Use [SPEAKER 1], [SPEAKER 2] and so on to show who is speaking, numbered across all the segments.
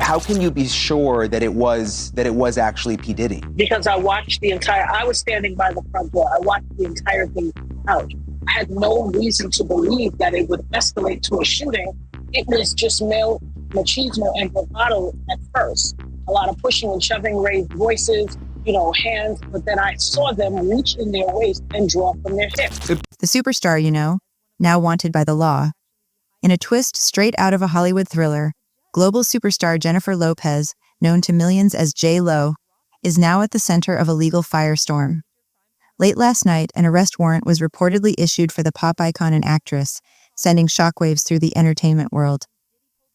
[SPEAKER 1] how can you be sure that it was actually P. Diddy?
[SPEAKER 2] Because I was standing by the front door. I watched the entire thing out. I had no reason to believe that it would escalate to a shooting. It was just male machismo and bravado at first. A lot of pushing and shoving, raised voices, hands. But then I saw them reach in their waist and draw from their hips.
[SPEAKER 3] The superstar, now wanted by the law. In a twist straight out of a Hollywood thriller, global superstar Jennifer Lopez, known to millions as J.Lo, is now at the center of a legal firestorm. Late last night, an arrest warrant was reportedly issued for the pop icon and actress, sending shockwaves through the entertainment world.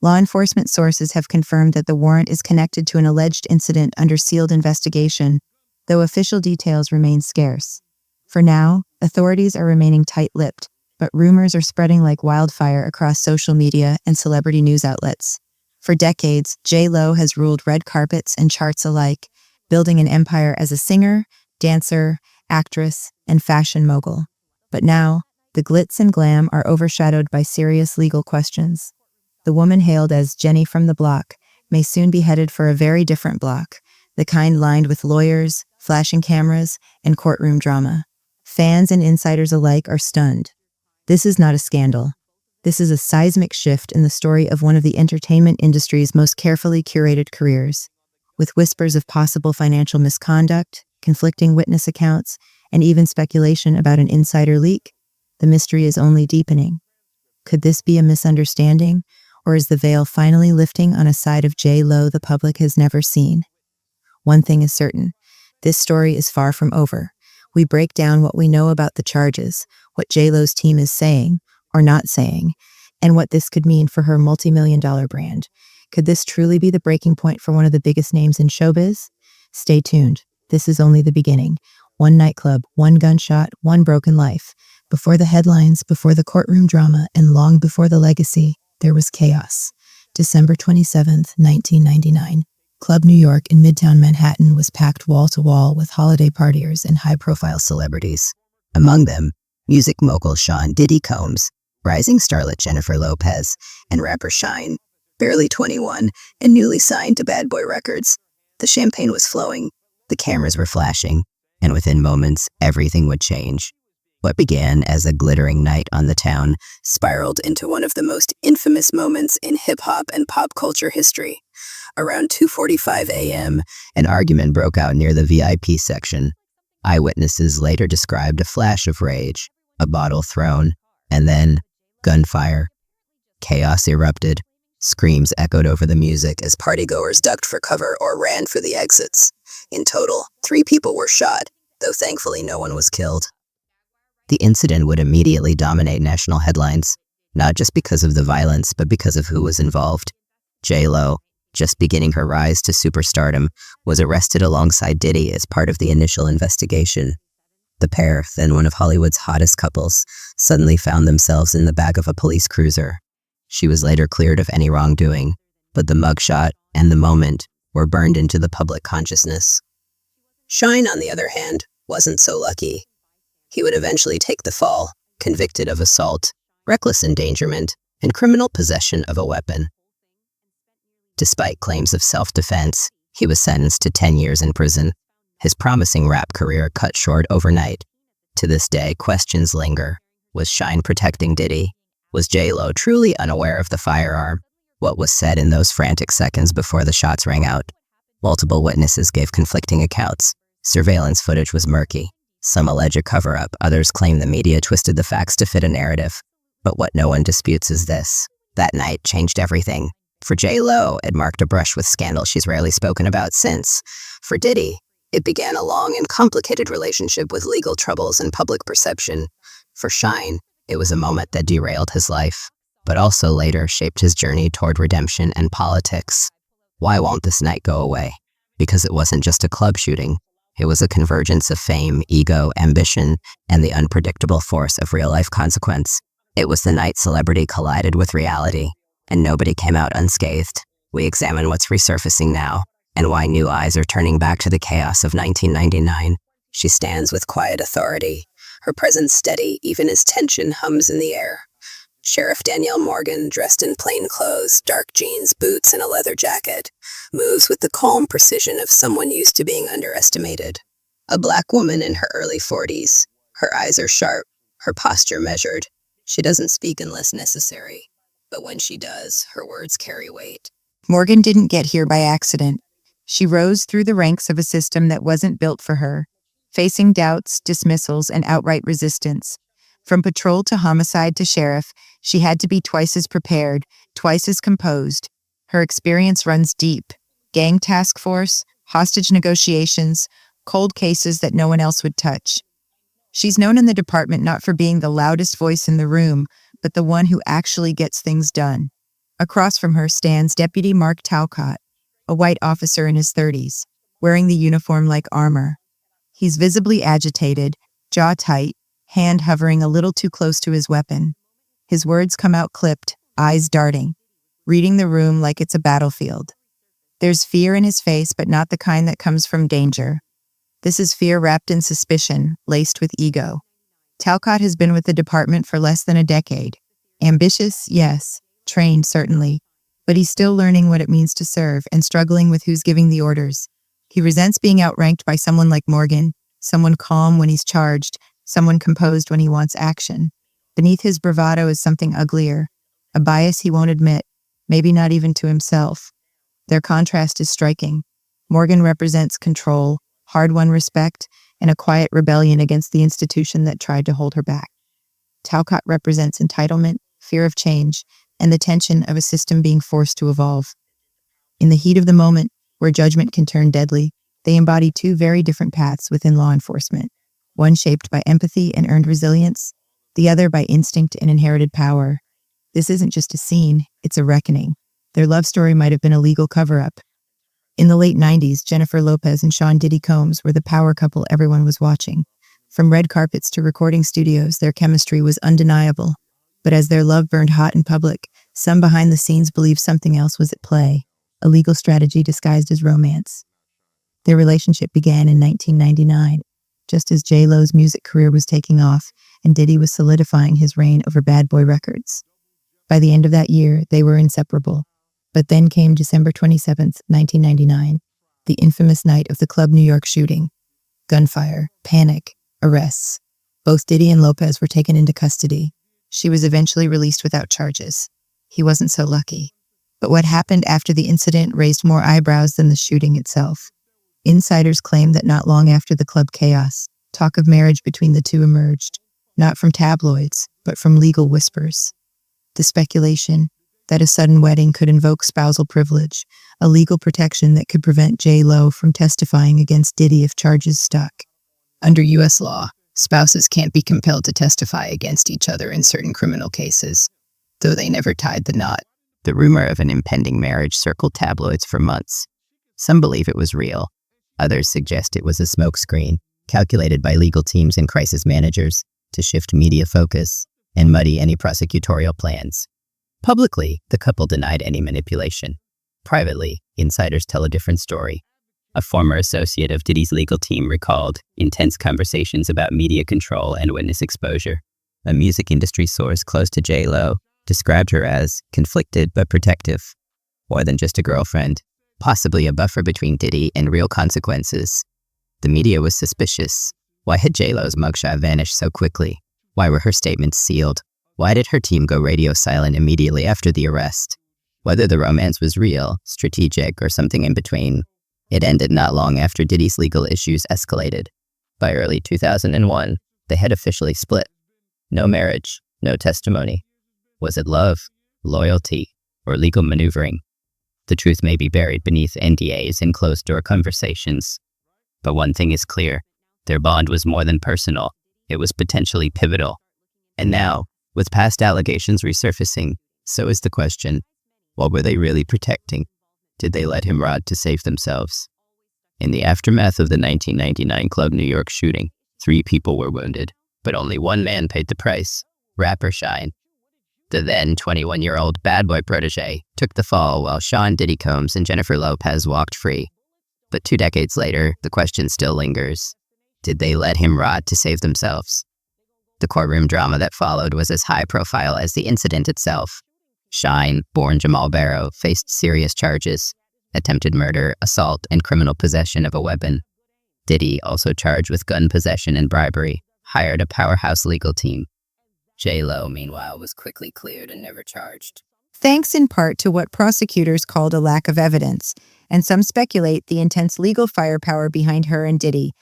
[SPEAKER 3] Law enforcement sources have confirmed that the warrant is connected to an alleged incident under sealed investigation, though official details remain scarce. For now, authorities are remaining tight-lipped, but rumors are spreading like wildfire across social media and celebrity news outlets. For decades, J.Lo has ruled red carpets and charts alike, building an empire as a singer, dancer, actress, and fashion mogul. But now, the glitz and glam are overshadowed by serious legal questions. The woman hailed as Jenny from the block may soon be headed for a very different block, the kind lined with lawyers, flashing cameras, and courtroom drama. Fans and insiders alike are stunned. This is not a scandal. This is a seismic shift in the story of one of the entertainment industry's most carefully curated careers. With whispers of possible financial misconduct, conflicting witness accounts, and even speculation about an insider leak, the mystery is only deepening. Could this be a misunderstanding, or is the veil finally lifting on a side of J.Lo the public has never seen? One thing is certain, this story is far from over. We break down what we know about the charges, what J.Lo's team is saying, or not saying, and what this could mean for her multi-million-dollar brand. Could this truly be the breaking point for one of the biggest names in showbiz? Stay tuned. This is only the beginning. One nightclub, one gunshot, one broken life. Before the headlines, before the courtroom drama, and long before the legacy, there was chaos. December 27th, 1999. Club New York in Midtown Manhattan was packed wall-to-wall with holiday partiers and high-profile celebrities. Among them, music mogul Sean "Diddy" Combs, rising starlet Jennifer Lopez, and rapper Shine, barely 21 and newly signed to Bad Boy Records. The champagne was flowing, the cameras were flashing, and within moments, everything would change. What began as a glittering night on the town spiraled into one of the most infamous moments in hip-hop and pop culture history. Around 2:45 a.m., an argument broke out near the VIP section. Eyewitnesses later described a flash of rage, a bottle thrown, and then gunfire. Chaos erupted. Screams echoed over the music as partygoers ducked for cover or ran for the exits. In total, 3 people were shot, though thankfully no one was killed. The incident would immediately dominate national headlines, not just because of the violence, but because of who was involved. J.Lo, just beginning her rise to superstardom, was arrested alongside Diddy as part of the initial investigation. The pair, then one of Hollywood's hottest couples, suddenly found themselves in the back of a police cruiser. She was later cleared of any wrongdoing, but the mugshot and the moment were burned into the public consciousness. Shine, on the other hand, wasn't so lucky. He would eventually take the fall, convicted of assault, reckless endangerment, and criminal possession of a weapon. Despite claims of self-defense, he was sentenced to 10 years in prison. His promising rap career cut short overnight. To this day, questions linger. Was Shine protecting Diddy? Was J.Lo truly unaware of the firearm? What was said in those frantic seconds before the shots rang out? Multiple witnesses gave conflicting accounts. Surveillance footage was murky. Some allege a cover-up, others claim the media twisted the facts to fit a narrative. But what no one disputes is this: that night changed everything. For J.Lo, it marked a brush with scandal she's rarely spoken about since. For Diddy, it began a long and complicated relationship with legal troubles and public perception. For Shine, it was a moment that derailed his life, but also later shaped his journey toward redemption and politics. Why won't this night go away? Because it wasn't just a club shooting. It was a convergence of fame, ego, ambition, and the unpredictable force of real-life consequence. It was the night celebrity collided with reality, and nobody came out unscathed. We examine what's resurfacing now, and why new eyes are turning back to the chaos of 1999. She stands with quiet authority, her presence steady even as tension hums in the air.
[SPEAKER 4] Sheriff Danielle Morgan, dressed in plain clothes, dark jeans, boots, and a leather jacket, moves with the calm precision of someone used to being underestimated. A black woman in her early 40s. Her eyes are sharp, her posture measured. She doesn't speak unless necessary, but when she does, her words carry weight.
[SPEAKER 3] Morgan didn't get here by accident. She rose through the ranks of a system that wasn't built for her, facing doubts, dismissals, and outright resistance. From patrol to homicide to sheriff, she had to be twice as prepared, twice as composed. Her experience runs deep. Gang task force, hostage negotiations, cold cases that no one else would touch. She's known in the department not for being the loudest voice in the room, but the one who actually gets things done. Across from her stands Deputy Mark Talcott, a white officer in his 30s, wearing the uniform like armor. He's visibly agitated, jaw tight, hand hovering a little too close to his weapon. His words come out clipped, eyes darting, reading the room like it's a battlefield. There's fear in his face, but not the kind that comes from danger. This is fear wrapped in suspicion, laced with ego. Talcott has been with the department for less than a decade. Ambitious, yes. Trained, certainly. But he's still learning what it means to serve and struggling with who's giving the orders. He resents being outranked by someone like Morgan, someone calm when he's charged, someone composed when he wants action. Beneath his bravado is something uglier, a bias he won't admit, maybe not even to himself. Their contrast is striking. Morgan represents control, hard-won respect, and a quiet rebellion against the institution that tried to hold her back. Talcott represents entitlement, fear of change, and the tension of a system being forced to evolve. In the heat of the moment, where judgment can turn deadly, they embody two very different paths within law enforcement, one shaped by empathy and earned resilience, the other by instinct and inherited power. This isn't just a scene, it's a reckoning. Their love story might have been a legal cover-up. In the late 90s, Jennifer Lopez and Sean Diddy Combs were the power couple everyone was watching. From red carpets to recording studios, their chemistry was undeniable. But as their love burned hot in public, some behind the scenes believed something else was at play, a legal strategy disguised as romance. Their relationship began in 1999, just as J.Lo's music career was taking off and Diddy was solidifying his reign over Bad Boy Records. By the end of that year, they were inseparable. But then came December 27th, 1999, the infamous night of the Club New York shooting. Gunfire, panic, arrests. Both Diddy and Lopez were taken into custody. She was eventually released without charges. He wasn't so lucky. But what happened after the incident raised more eyebrows than the shooting itself. Insiders claim that not long after the club chaos, talk of marriage between the two emerged, not from tabloids, but from legal whispers. The speculation that a sudden wedding could invoke spousal privilege, a legal protection that could prevent J.Lo from testifying against Diddy if charges stuck. Under U.S. law, spouses can't be compelled to testify against each other in certain criminal cases, though they never tied the knot. The rumor of an impending marriage circled tabloids for months. Some believe it was real. Others suggest it was a smokescreen, calculated by legal teams and crisis managers to shift media focus and muddy any prosecutorial plans. Publicly, the couple denied any manipulation. Privately, insiders tell a different story. A former associate of Diddy's legal team recalled intense conversations about media control and witness exposure. A music industry source close to J.Lo described her as conflicted but protective, more than just a girlfriend, possibly a buffer between Diddy and real consequences. The media was suspicious. Why had J.Lo's mugshot vanished so quickly? Why were her statements sealed? Why did her team go radio silent immediately after the arrest? Whether the romance was real, strategic, or something in between, it ended not long after Diddy's legal issues escalated. By early 2001, they had officially split. No marriage, no testimony. Was it love, loyalty, or legal maneuvering? The truth may be buried beneath NDAs and closed-door conversations. But one thing is clear. Their bond was more than personal. It was potentially pivotal. And now, with past allegations resurfacing, so is the question, what were they really protecting? Did they let him rot to save themselves? In the aftermath of the 1999 Club New York shooting, 3 people were wounded, but only one man paid the price, rapper Shine. The then 21-year-old bad boy protege took the fall while Sean Diddy Combs and Jennifer Lopez walked free. But 2 decades later, the question still lingers. Did they let him rot to save themselves?
[SPEAKER 4] The courtroom drama that followed was as high profile as the incident itself. Shine, born Jamal Barrow, faced serious charges: attempted murder, assault, and criminal possession of a weapon. Diddy, also charged with gun possession and bribery, hired a powerhouse legal team. J.Lo, meanwhile, was quickly cleared and never charged.
[SPEAKER 3] Thanks in part to what prosecutors called a lack of evidence, and some speculate the intense legal firepower behind her and Diddy.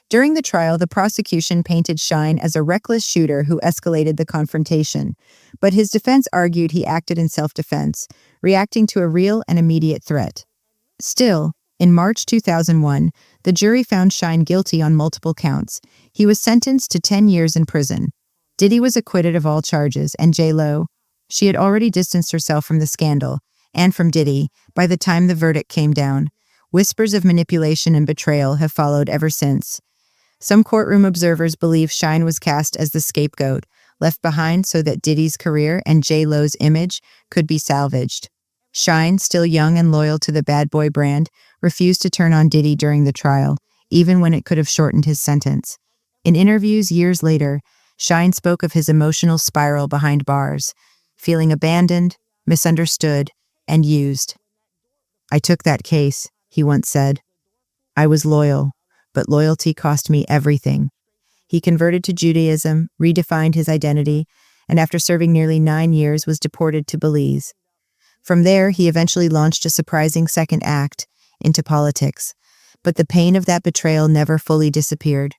[SPEAKER 3] During the trial, the prosecution painted Shine as a reckless shooter who escalated the confrontation, but his defense argued he acted in self-defense, reacting to a real and immediate threat. Still, in March 2001, the jury found Shine guilty on multiple counts. He was sentenced to 10 years in prison. Diddy was acquitted of all charges, and J.Lo, she had already distanced herself from the scandal, and from Diddy, by the time the verdict came down. Whispers of manipulation and betrayal have followed ever since. Some courtroom observers believe Shine was cast as the scapegoat, left behind so that Diddy's career and J.Lo's image could be salvaged. Shine, still young and loyal to the bad boy brand, refused to turn on Diddy during the trial, even when it could have shortened his sentence. In interviews years later, Shine spoke of his emotional spiral behind bars, feeling abandoned, misunderstood, and used. "I took that case," he once said. "I was loyal, but loyalty cost me everything." He converted to Judaism, redefined his identity, and after serving nearly 9 years was deported to Belize. From there, he eventually launched a surprising second act, into politics. But the pain of that betrayal never fully disappeared.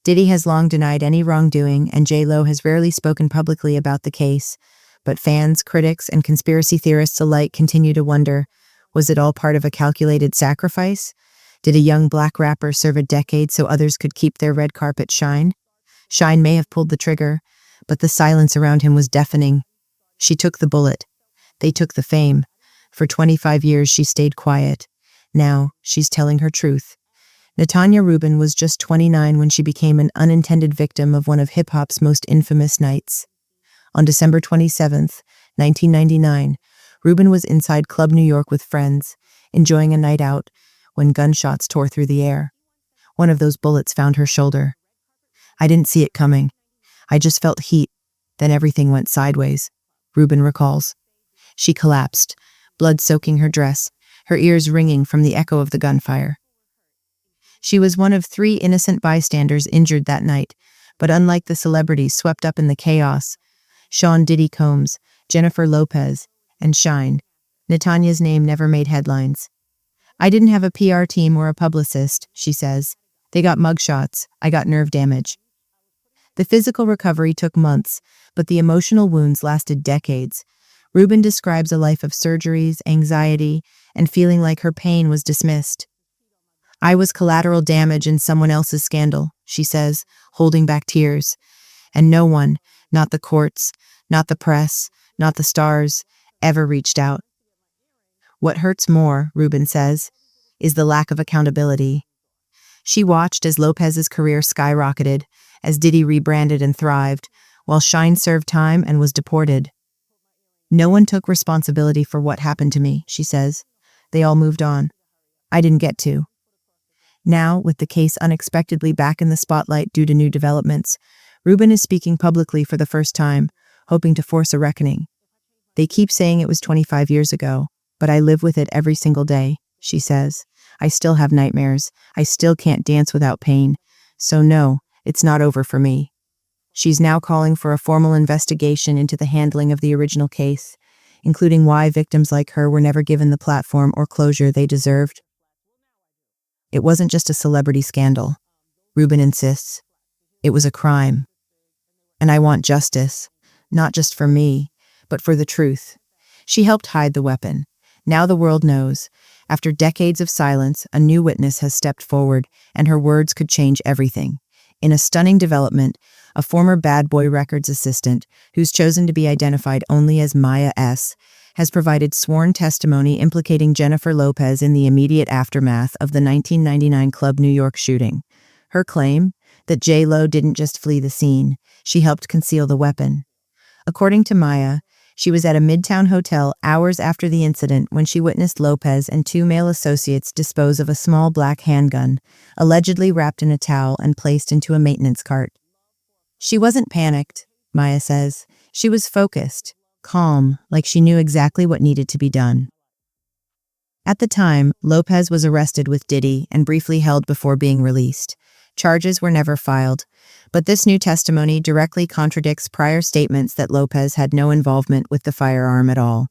[SPEAKER 3] Diddy has long denied any wrongdoing, and J.Lo has rarely spoken publicly about the case. But fans, critics, and conspiracy theorists alike continue to wonder, was it all part of a calculated sacrifice? Did a young black rapper serve a decade so others could keep their red carpet shine? Shine may have pulled the trigger, but the silence around him was deafening. She took the bullet. They took the fame. For 25 years, she stayed quiet. Now, she's telling her truth. Natanya Rubin was just 29 when she became an unintended victim of one of hip-hop's most infamous nights. On December 27, 1999, Rubin was inside Club New York with friends, enjoying a night out, when gunshots tore through the air. One of those bullets found her shoulder. "I didn't see it coming. I just felt heat. Then everything went sideways," Rubin recalls. She collapsed, blood soaking her dress, her ears ringing from the echo of the gunfire. She was one of 3 innocent bystanders injured that night, but unlike the celebrities swept up in the chaos, Sean Diddy Combs, Jennifer Lopez, and Shine, Natanya's name never made headlines. "I didn't have a PR team or a publicist," she says. "They got mugshots. I got nerve damage." The physical recovery took months, but the emotional wounds lasted decades. Rubin describes a life of surgeries, anxiety, and feeling like her pain was dismissed. "I was collateral damage in someone else's scandal," she says, holding back tears. "And no one, not the courts, not the press, not the stars, ever reached out." What hurts more, Rubin says, is the lack of accountability. She watched as Lopez's career skyrocketed, as Diddy rebranded and thrived, while Shine served time and was deported. "No one took responsibility for what happened to me," she says. "They all moved on. I didn't get to." Now, with the case unexpectedly back in the spotlight due to new developments, Rubin is speaking publicly for the first time, hoping to force a reckoning. "They keep saying it was 25 years ago, but I live with it every single day," she says. "I still have nightmares. I still can't dance without pain. So no, it's not over for me." She's now calling for a formal investigation into the handling of the original case, including why victims like her were never given the platform or closure they deserved. "It wasn't just a celebrity scandal," Rubin insists. "It was a crime. And I want justice, not just for me, but for the truth." She helped hide the weapon. Now the world knows. After decades of silence, a new witness has stepped forward, and her words could change everything. In a stunning development, a former Bad Boy Records assistant, who's chosen to be identified only as Maya S., has provided sworn testimony implicating Jennifer Lopez in the immediate aftermath of the 1999 Club New York shooting. Her claim? That J.Lo didn't just flee the scene, she helped conceal the weapon. According to Maya, she was at a Midtown hotel hours after the incident when she witnessed Lopez and 2 male associates dispose of a small black handgun, allegedly wrapped in a towel and placed into a maintenance cart. She wasn't panicked, Maya says. She was focused, calm, like she knew exactly what needed to be done. At the time, Lopez was arrested with Diddy and briefly held before being released. Charges were never filed, but this new testimony directly contradicts prior statements that Lopez had no involvement with the firearm at all.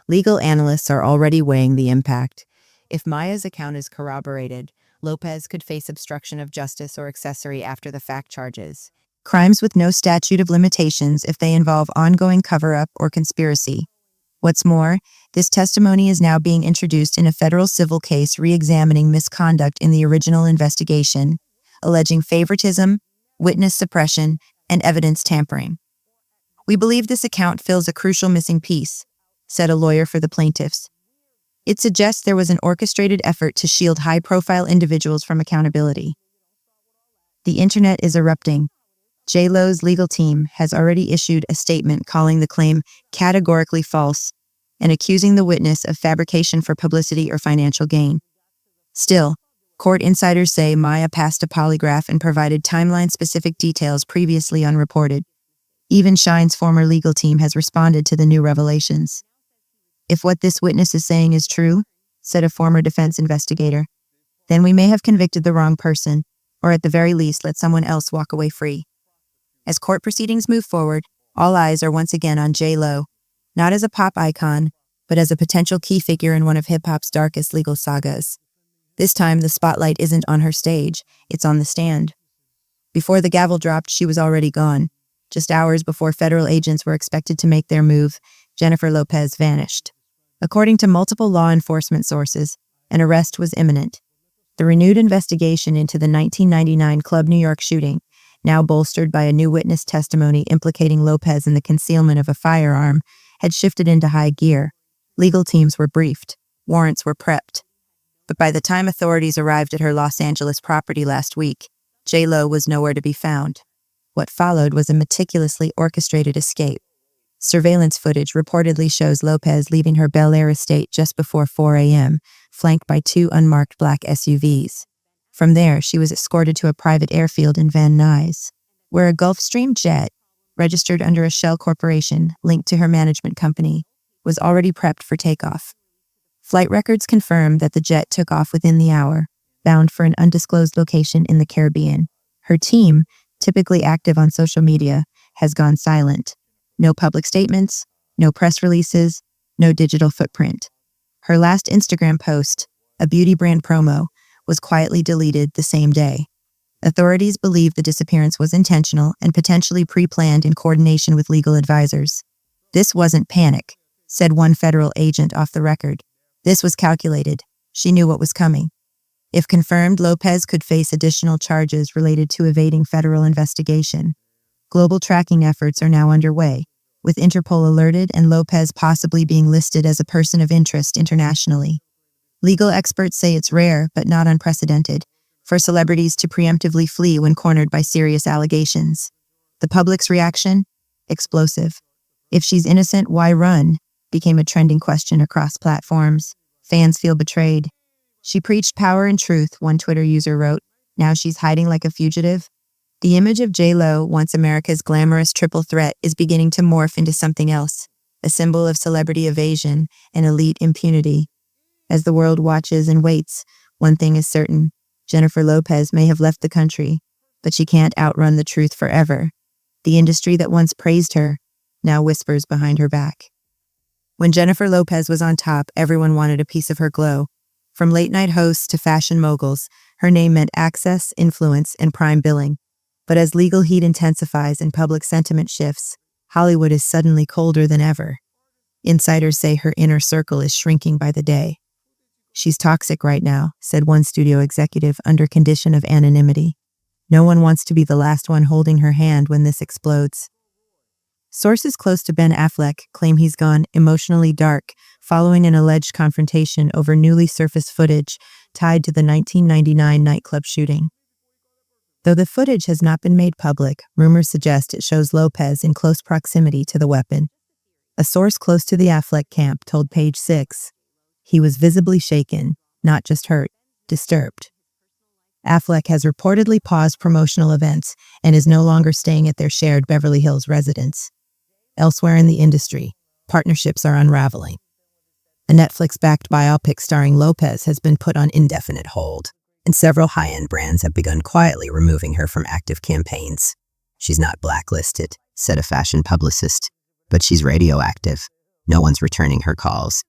[SPEAKER 3] Legal analysts are already weighing the impact. If Maya's account is corroborated, Lopez could face obstruction of justice or accessory after the fact charges. Crimes with no statute of limitations if they involve ongoing cover-up or conspiracy. What's more, this testimony is now being introduced in a federal civil case re-examining misconduct in the original investigation, alleging favoritism, witness suppression, and evidence tampering. "We believe this account fills a crucial missing piece," said a lawyer for the plaintiffs. "It suggests there was an orchestrated effort to shield high-profile individuals from accountability." The internet is erupting. J.Lo's legal team has already issued a statement calling the claim categorically false and accusing the witness of fabrication for publicity or financial gain. Still, court insiders say Maya passed a polygraph and provided timeline-specific details previously unreported. Even Shine's former legal team has responded to the new revelations. "If what this witness is saying is true," said a former defense investigator, "then we may have convicted the wrong person, or at the very least let someone else walk away free." As court proceedings move forward, all eyes are once again on J.Lo, not as a pop icon, but as a potential key figure in one of hip-hop's darkest legal sagas. This time, the spotlight isn't on her stage, it's on the stand. Before the gavel dropped, she was already gone. Just hours before federal agents were expected to make their move, Jennifer Lopez vanished. According to multiple law enforcement sources, an arrest was imminent. The renewed investigation into the 1999 Club New York shooting, now bolstered by a new witness testimony implicating Lopez in the concealment of a firearm, had shifted into high gear. Legal teams were briefed. Warrants were prepped. But by the time authorities arrived at her Los Angeles property last week, J.Lo was nowhere to be found. What followed was a meticulously orchestrated escape. Surveillance footage reportedly shows Lopez leaving her Bel Air estate just before 4 a.m., flanked by 2 unmarked black SUVs. From there, she was escorted to a private airfield in Van Nuys, where a Gulfstream jet, registered under a shell corporation linked to her management company, was already prepped for takeoff. Flight records confirm that the jet took off within the hour, bound for an undisclosed location in the Caribbean. Her team, typically active on social media, has gone silent. No public statements, no press releases, no digital footprint. Her last Instagram post, a beauty brand promo, was quietly deleted the same day. Authorities believe the disappearance was intentional and potentially pre-planned in coordination with legal advisors. "This wasn't panic," said one federal agent off the record. "This was calculated. She knew what was coming." If confirmed, Lopez could face additional charges related to evading federal investigation. Global tracking efforts are now underway, with Interpol alerted and Lopez possibly being listed as a person of interest internationally. Legal experts say it's rare, but not unprecedented, for celebrities to preemptively flee when cornered by serious allegations. The public's reaction? Explosive. "If she's innocent, why run?" became a trending question across platforms. Fans feel betrayed. "She preached power and truth," one Twitter user wrote. "Now she's hiding like a fugitive." The image of J.Lo, once America's glamorous triple threat, is beginning to morph into something else, a symbol of celebrity evasion and elite impunity. As the world watches and waits, one thing is certain: Jennifer Lopez may have left the country, but she can't outrun the truth forever. The industry that once praised her now whispers behind her back. When Jennifer Lopez was on top, everyone wanted a piece of her glow. From late-night hosts to fashion moguls, her name meant access, influence, and prime billing. But as legal heat intensifies and public sentiment shifts, Hollywood is suddenly colder than ever. Insiders say her inner circle is shrinking by the day. "She's toxic right now," said one studio executive under condition of anonymity. "No one wants to be the last one holding her hand when this explodes." Sources close to Ben Affleck claim he's gone emotionally dark following an alleged confrontation over newly surfaced footage tied to the 1999 nightclub shooting. Though the footage has not been made public, rumors suggest it shows Lopez in close proximity to the weapon. A source close to the Affleck camp told Page 6, "He was visibly shaken, not just hurt, disturbed." Affleck has reportedly paused promotional events and is no longer staying at their shared Beverly Hills residence. Elsewhere in the industry, partnerships are unraveling. A Netflix-backed biopic starring Lopez has been put on indefinite hold, and several high-end brands have begun quietly removing her from active campaigns. "She's not blacklisted," said a fashion publicist, "but she's radioactive. No one's returning her calls."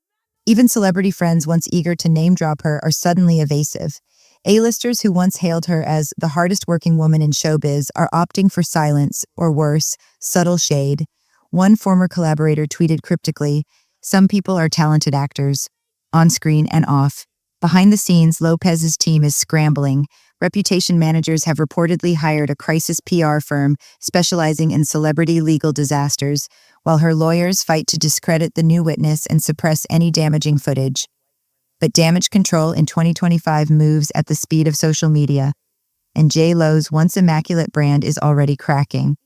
[SPEAKER 3] Even celebrity friends once eager to name-drop her are suddenly evasive. A-listers who once hailed her as the hardest-working woman in showbiz are opting for silence, or worse, subtle shade. One former collaborator tweeted cryptically, "Some people are talented actors, on screen and off." Behind the scenes, Lopez's team is scrambling. Reputation managers have reportedly hired a crisis PR firm specializing in celebrity legal disasters, while her lawyers fight to discredit the new witness and suppress any damaging footage. But damage control in 2025 moves at the speed of social media, and J.Lo's once immaculate brand is already cracking.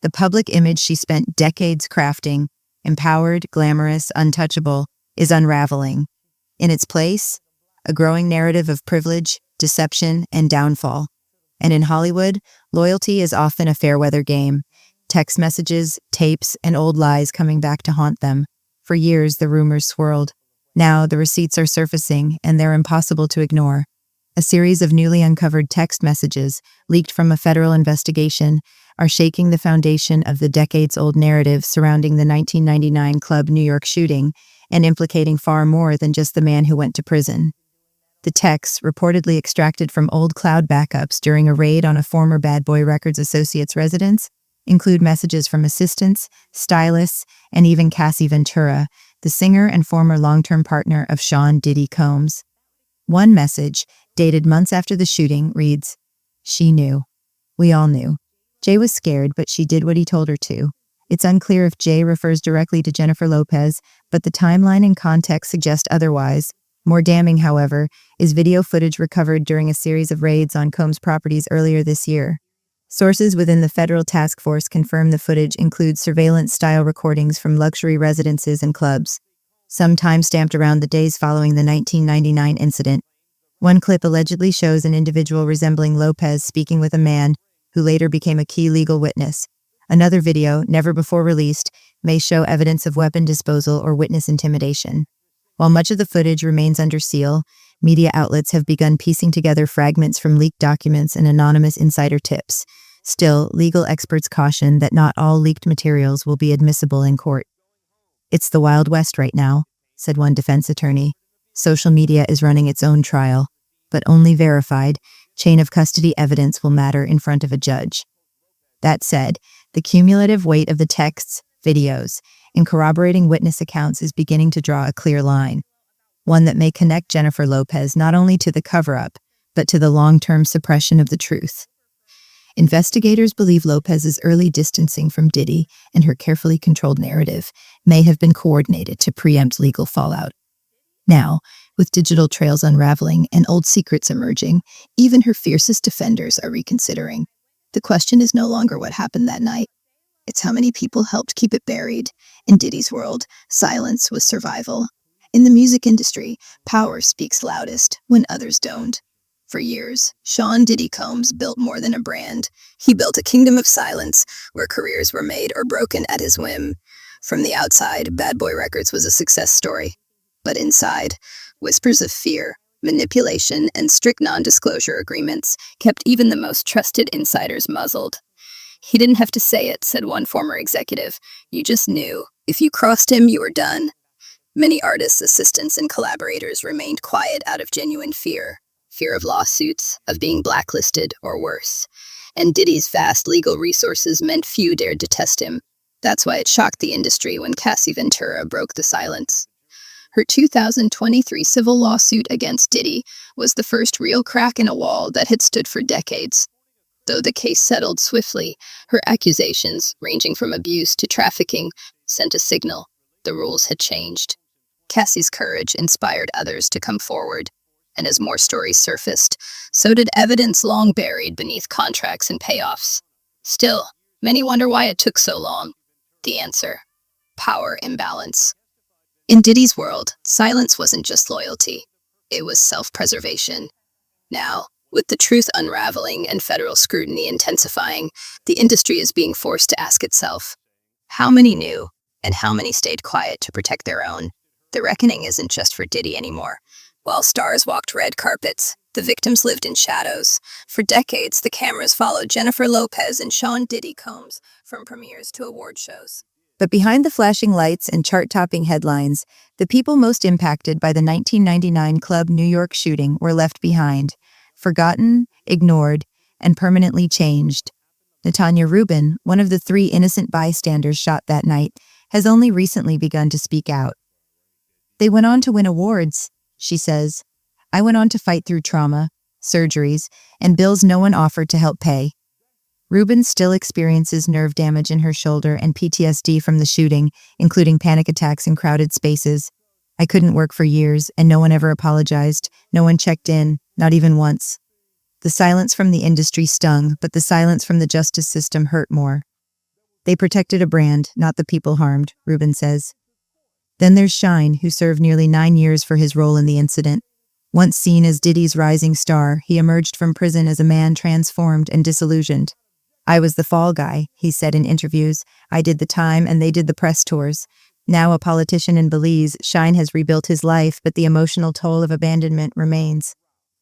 [SPEAKER 3] The public image she spent decades crafting, empowered, glamorous, untouchable, is unraveling. In its place, a growing narrative of privilege, deception, and downfall. And in Hollywood, loyalty is often a fair-weather game. Text messages, tapes, and old lies coming back to haunt them. For years, the rumors swirled. Now, the receipts are surfacing, and they're impossible to ignore. A series of newly uncovered text messages, leaked from a federal investigation, are shaking the foundation of the decades-old narrative surrounding the 1999 Club New York shooting and implicating far more than just the man who went to prison. The texts, reportedly extracted from old cloud backups during a raid on a former Bad Boy Records associate's residence, include messages from assistants, stylists, and even Cassie Ventura, the singer and former long-term partner of Sean Diddy Combs. One message, dated months after the shooting, reads, "She knew. We all knew. Jay was scared, but she did what he told her to." It's unclear if Jay refers directly to Jennifer Lopez, but the timeline and context suggest otherwise. More damning, however, is video footage recovered during a series of raids on Combs' properties earlier this year. Sources within the federal task force confirm the footage includes surveillance-style recordings from luxury residences and clubs, some time-stamped around the days following the 1999 incident. One clip allegedly shows an individual resembling Lopez speaking with a man who later became a key legal witness. Another video, never before released, may show evidence of weapon disposal or witness intimidation. While much of the footage remains under seal, media outlets have begun piecing together fragments from leaked documents and anonymous insider tips. Still, legal experts caution that not all leaked materials will be admissible in court. "It's the Wild West right now," said one defense attorney. "Social media is running its own trial, but only verified, chain-of-custody evidence will matter in front of a judge." That said, the cumulative weight of the texts, videos, and corroborating witness accounts is beginning to draw a clear line, one that may connect Jennifer Lopez not only to the cover-up, but to the long-term suppression of the truth. Investigators believe Lopez's early distancing from Diddy and her carefully controlled narrative may have been coordinated to preempt legal fallout. Now, with digital trails unraveling and old secrets emerging, even her fiercest defenders are reconsidering. The question is no longer what happened that night. It's how many people helped keep it buried. In Diddy's world, silence was survival. In the music industry, power speaks loudest when others don't. For years, Sean Diddy Combs built more than a brand. He built a kingdom of silence where careers were made or broken at his whim. From the outside, Bad Boy Records was a success story. But inside, whispers of fear, manipulation, and strict non-disclosure agreements kept even the most trusted insiders muzzled. "He didn't have to say it," said one former executive. "You just knew. If you crossed him, you were done." Many artists, assistants, and collaborators remained quiet out of genuine fear. Fear of lawsuits, of being blacklisted, or worse. And Diddy's vast legal resources meant few dared to test him. That's why it shocked the industry when Cassie Ventura broke the silence. Her 2023 civil lawsuit against Diddy was the first real crack in a wall that had stood for decades. Though the case settled swiftly, her accusations, ranging from abuse to trafficking, sent a signal. The rules had changed. Cassie's courage inspired others to come forward. And as more stories surfaced, so did evidence long buried beneath contracts and payoffs. Still, many wonder why it took so long. The answer: power imbalance. In Diddy's world, silence wasn't just loyalty. It was self-preservation. Now,
[SPEAKER 4] With the truth unraveling and federal scrutiny intensifying, the industry is being forced to ask itself, how many knew and how many stayed quiet to protect their own? The reckoning isn't just for Diddy anymore. While stars walked red carpets, the victims lived in shadows. For decades, the cameras followed Jennifer Lopez and Sean Diddy Combs from premieres to award shows.
[SPEAKER 3] But behind the flashing lights and chart-topping headlines, the people most impacted by the 1999 Club New York shooting were left behind, forgotten, ignored, and permanently changed. Natanya Rubin, one of the 3 innocent bystanders shot that night, has only recently begun to speak out. They went on to win awards, she says. I went on to fight through trauma, surgeries, and bills no one offered to help pay. Rubin still experiences nerve damage in her shoulder and PTSD from the shooting, including panic attacks in crowded spaces. I couldn't work for years, and no one ever apologized. No one checked in, not even once. The silence from the industry stung, but the silence from the justice system hurt more. They protected a brand, not the people harmed, Rubin says. Then there's Shine, who served nearly 9 years for his role in the incident. Once seen as Diddy's rising star, he emerged from prison as a man transformed and disillusioned. I was the fall guy, he said in interviews. I did the time and they did the press tours. Now a politician in Belize, Shine has rebuilt his life, but the emotional toll of abandonment remains.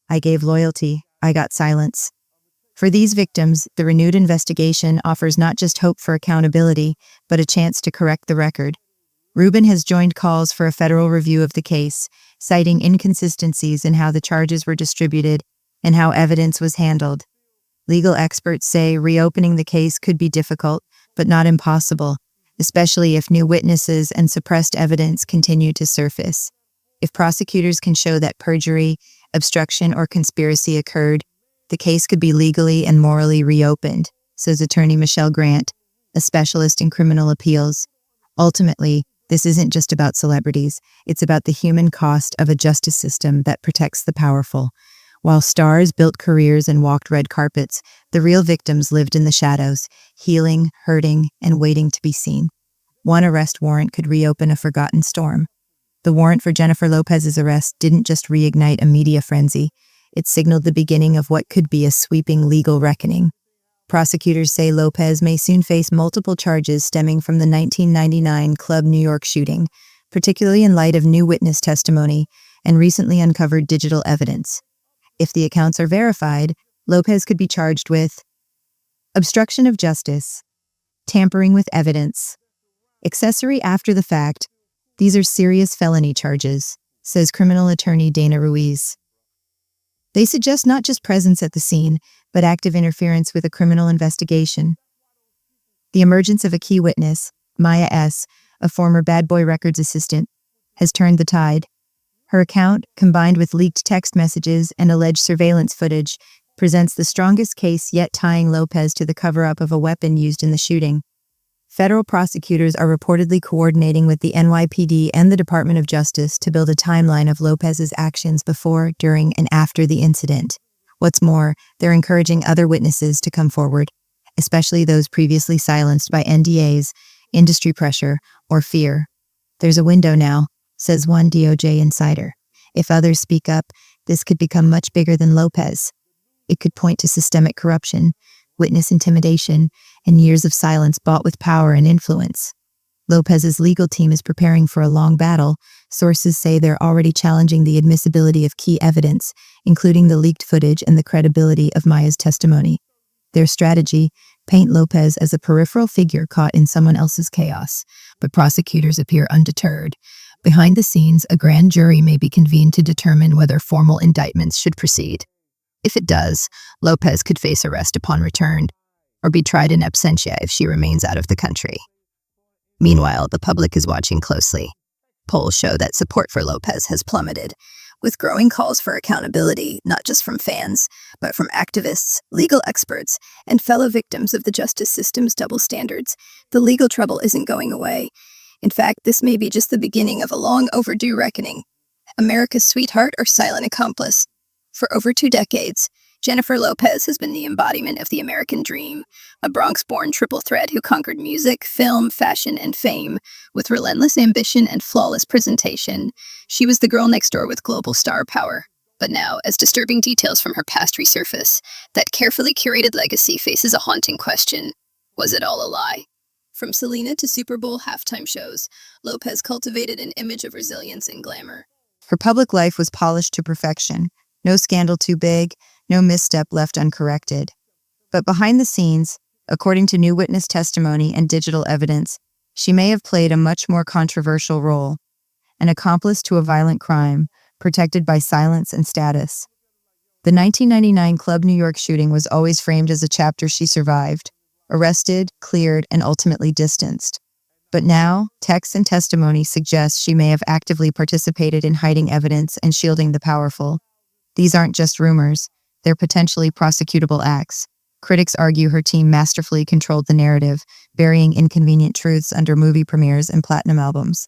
[SPEAKER 3] I gave loyalty. I got silence. For these victims, the renewed investigation offers not just hope for accountability, but a chance to correct the record. Rubin has joined calls for a federal review of the case, citing inconsistencies in how the charges were distributed and how evidence was handled. Legal experts say reopening the case could be difficult, but not impossible, especially if new witnesses and suppressed evidence continue to surface. If prosecutors can show that perjury, obstruction, or conspiracy occurred, the case could be legally and morally reopened, says attorney Michelle Grant, a specialist in criminal appeals. Ultimately, this isn't just about celebrities. It's about the human cost of a justice system that protects the powerful. While stars built careers and walked red carpets, the real victims lived in the shadows, healing, hurting, and waiting to be seen. One arrest warrant could reopen a forgotten storm. The warrant for Jennifer Lopez's arrest didn't just reignite a media frenzy. It signaled the beginning of what could be a sweeping legal reckoning. Prosecutors say Lopez may soon face multiple charges stemming from the 1999 Club New York shooting, particularly in light of new witness testimony and recently uncovered digital evidence. If the accounts are verified, Lopez could be charged with obstruction of justice, tampering with evidence, accessory after the fact. These are serious felony charges, says criminal attorney Dana Ruiz. They suggest not just presence at the scene, but active interference with a criminal investigation. The emergence of a key witness, Maya S., a former Bad Boy Records assistant, has turned the tide. Her account, combined with leaked text messages and alleged surveillance footage, presents the strongest case yet tying Lopez to the cover-up of a weapon used in the shooting. Federal prosecutors are reportedly coordinating with the NYPD and the Department of Justice to build a timeline of Lopez's actions before, during, and after the incident. What's more, they're encouraging other witnesses to come forward, especially those previously silenced by NDAs, industry pressure, or fear. There's a window now, says one DOJ insider. If others speak up, this could become much bigger than Lopez. It could point to systemic corruption, witness intimidation, and years of silence bought with power and influence. Lopez's legal team is preparing for a long battle. Sources say they're already challenging the admissibility of key evidence, including the leaked footage and the credibility of Maya's testimony. Their strategy: paint Lopez as a peripheral figure caught in someone else's chaos. But prosecutors appear undeterred. Behind the scenes, a grand jury may be convened to determine whether formal indictments should proceed. If it does, Lopez could face arrest upon return, or be tried in absentia if she remains out of the country. Meanwhile, the public is watching closely. Polls show that support for Lopez has plummeted, with growing calls for accountability, not just from fans, but from activists, legal experts, and fellow victims of the justice system's double standards. The legal trouble isn't going away. In fact, this may be just the beginning of a long overdue reckoning. America's sweetheart or silent accomplice. For over 2 decades, Jennifer Lopez has been the embodiment of the American dream, a Bronx-born triple threat who conquered music, film, fashion, and fame with relentless ambition and flawless presentation. She was the girl next door with global star power.
[SPEAKER 4] But now, as disturbing details from her past resurface, that carefully curated legacy faces a haunting question. Was it all a lie? From Selena to Super Bowl halftime shows, Lopez cultivated an image of resilience and glamour.
[SPEAKER 3] Her public life was polished to perfection. No scandal too big, no misstep left uncorrected. But behind the scenes, according to new witness testimony and digital evidence, she may have played a much more controversial role, an accomplice to a violent crime, protected by silence and status. The 1999 Club New York shooting was always framed as a chapter she survived, arrested, cleared, and ultimately distanced. But now, texts and testimony suggest she may have actively participated in hiding evidence and shielding the powerful. These aren't just rumors, they're potentially prosecutable acts. Critics argue her team masterfully controlled the narrative, burying inconvenient truths under movie premieres and platinum albums.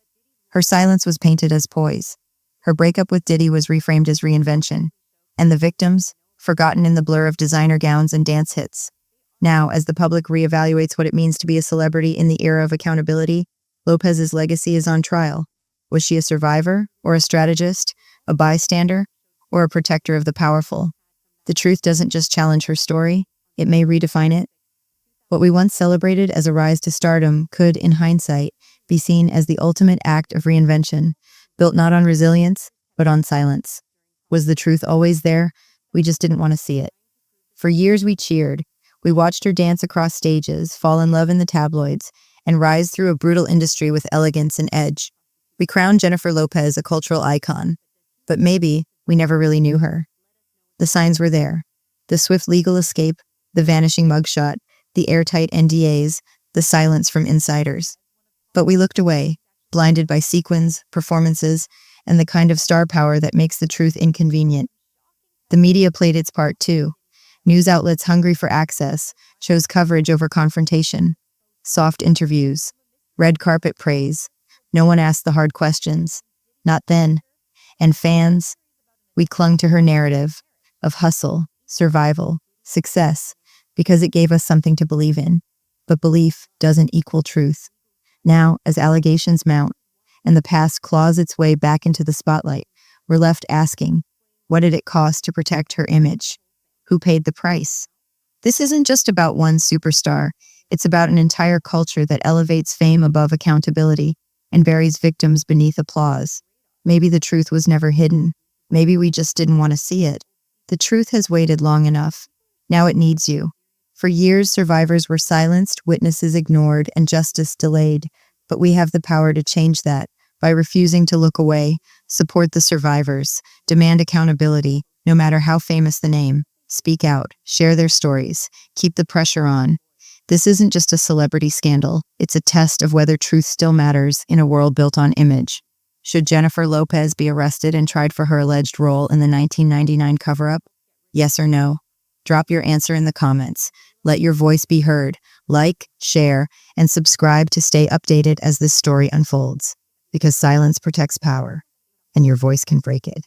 [SPEAKER 3] Her silence was painted as poise. Her breakup with Diddy was reframed as reinvention. And the victims, forgotten in the blur of designer gowns and dance hits. Now, as the public reevaluates what it means to be a celebrity in the era of accountability, Lopez's legacy is on trial. Was she a survivor, or a strategist, a bystander, or a protector of the powerful? The truth doesn't just challenge her story, it may redefine it. What we once celebrated as a rise to stardom could, in hindsight, be seen as the ultimate act of reinvention, built not on resilience, but on silence. Was the truth always there? We just didn't want to see it. For years we cheered. We watched her dance across stages, fall in love in the tabloids, and rise through a brutal industry with elegance and edge. We crowned Jennifer Lopez a cultural icon. But maybe we never really knew her. The signs were there. The swift legal escape, the vanishing mugshot, the airtight NDAs, the silence from insiders. But we looked away, blinded by sequins, performances, and the kind of star power that makes the truth inconvenient. The media played its part too. News outlets hungry for access chose coverage over confrontation. Soft interviews, red carpet praise. No one asked the hard questions. Not then. And fans, we clung to her narrative of hustle, survival, success, because it gave us something to believe in. But belief doesn't equal truth. Now, as allegations mount, and the past claws its way back into the spotlight, we're left asking, what did it cost to protect her image? Who paid the price? This isn't just about one superstar. It's about an entire culture that elevates fame above accountability and buries victims beneath applause. Maybe the truth was never hidden. Maybe we just didn't want to see it. The truth has waited long enough. Now it needs you. For years, survivors were silenced, witnesses ignored, and justice delayed. But we have the power to change that by refusing to look away, support the survivors, demand accountability, no matter how famous the name. Speak out, share their stories, keep the pressure on. This isn't just a celebrity scandal. It's a test of whether truth still matters in a world built on image. Should Jennifer Lopez be arrested and tried for her alleged role in the 1999 cover-up? Yes or no? Drop your answer in the comments. Let your voice be heard. Like, share, and subscribe to stay updated as this story unfolds. Because silence protects power, and your voice can break it.